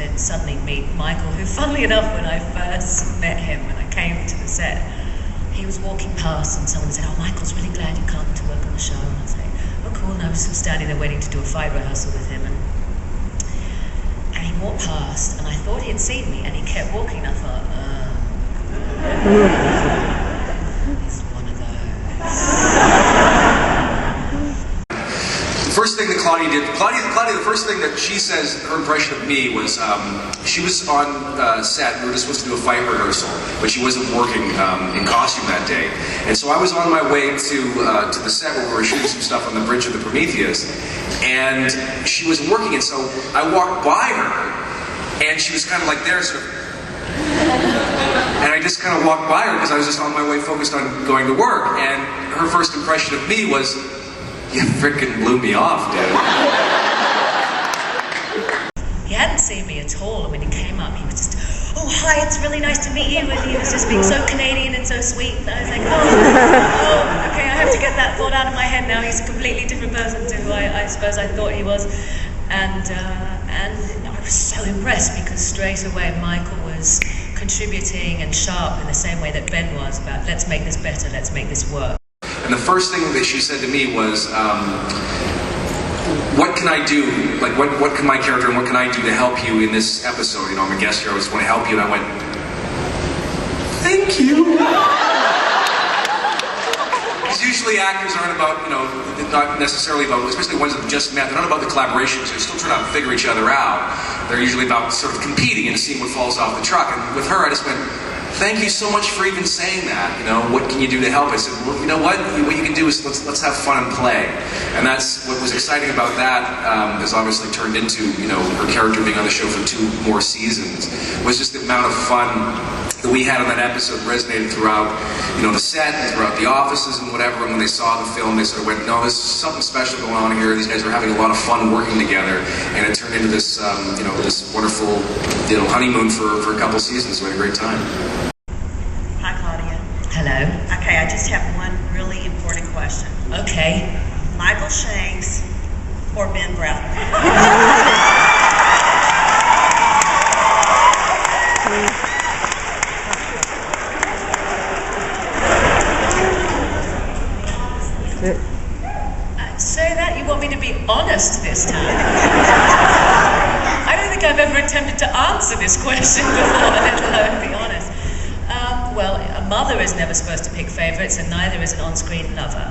then suddenly meet Michael, who, funnily enough, when I first met him, when I came to the set, he was walking past and someone said, "Oh, Michael's really glad you come to work on the show." And I was like, "Oh, cool." And I was still standing there waiting to do a fight rehearsal with him. And he walked past, and I thought he had seen me, and he kept walking, and I thought, he's one of those. The first thing that Claudia did, the first thing that she says, her impression of me was, she was on set, we were just supposed to do a fight rehearsal, but she wasn't working in costume that day. And so I was on my way to the set where we were shooting some stuff on the bridge of the Prometheus, and she was working, and so I walked by her, and she was kind of like there, sort of, and I just kind of walked by her because I was just on my way focused on going to work, and her first impression of me was, "You frickin' blew me off, dude." He hadn't seen me at all, and when he came up, he was just, "Oh, hi, it's really nice to meet you," and he was just being so Canadian and so sweet, and I was like, oh, okay, I have to get that thought out of my head now. He's a completely different person to who I suppose I thought he was, and I was so impressed because straight away Michael was contributing and sharp in the same way that Ben was about, let's make this better, let's make this work. And the first thing that she said to me was, what can I do? Like, what can my character and what can I do to help you in this episode? You know, I'm a guest here, I just want to help you. And I went, thank you. Because usually actors aren't about, you know, not necessarily about, especially ones that have just met, they're not about the collaborations, they're still trying to figure each other out. They're usually about sort of competing and seeing what falls off the truck. And with her, I just went, thank you so much for even saying that. You know, what can you do to help? I said, well, you know what you can do is let's have fun and play. And that's what was exciting about that, is obviously turned into, you know, her character being on the show for 2 more seasons, was just the amount of fun that we had on that episode resonated throughout, you know, the set and throughout the offices and whatever. And when they saw the film, they sort of went, no, there's something special going on here. These guys are having a lot of fun working together, and it turned into this, you know, this wonderful, you know, honeymoon for a couple seasons. We had a great time. Hi, Claudia. Hello. Okay, I just have one really important question. Okay. Michael Shanks or Ben Browder? Say that, you want me to be honest this time? I don't think I've ever attempted to answer this question before, let alone be honest. Well, a mother is never supposed to pick favourites, and neither is an on-screen lover.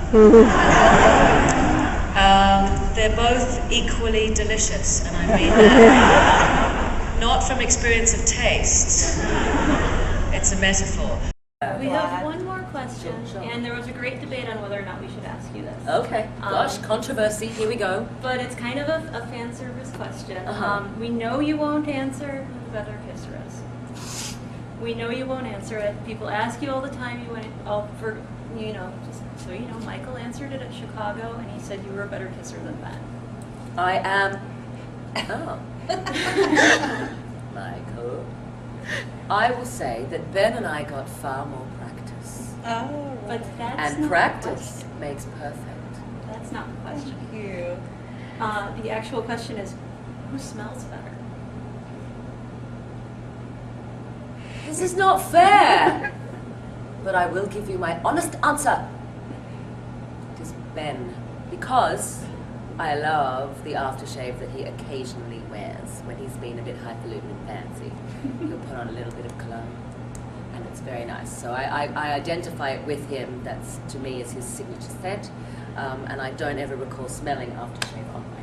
They're both equally delicious, and I mean that not from experience of taste. It's a metaphor. We have one more question, and there was a great debate on whether or not we should ask you this. Okay, gosh, controversy, here we go. But it's kind of a fan service question. We know you won't answer who the better kisser is. We know you won't answer it. People ask you all the time. You went, you know, just so you know, Michael answered it at Chicago, and he said you were a better kisser than Ben. I am. Oh. Michael. I will say that Ben and I got far more practice. Oh, but that's and not practice makes perfect. That's not the question. Thank you. The actual question is, who smells better? This is not fair. But I will give you my honest answer. It is Ben, because I love the aftershave that he occasionally wears when he's been a bit highfalutin and fancy. He'll put on a little bit of cologne, and it's very nice. So I identify it with him. That's, to me, is his signature scent, and I don't ever recall smelling aftershave on my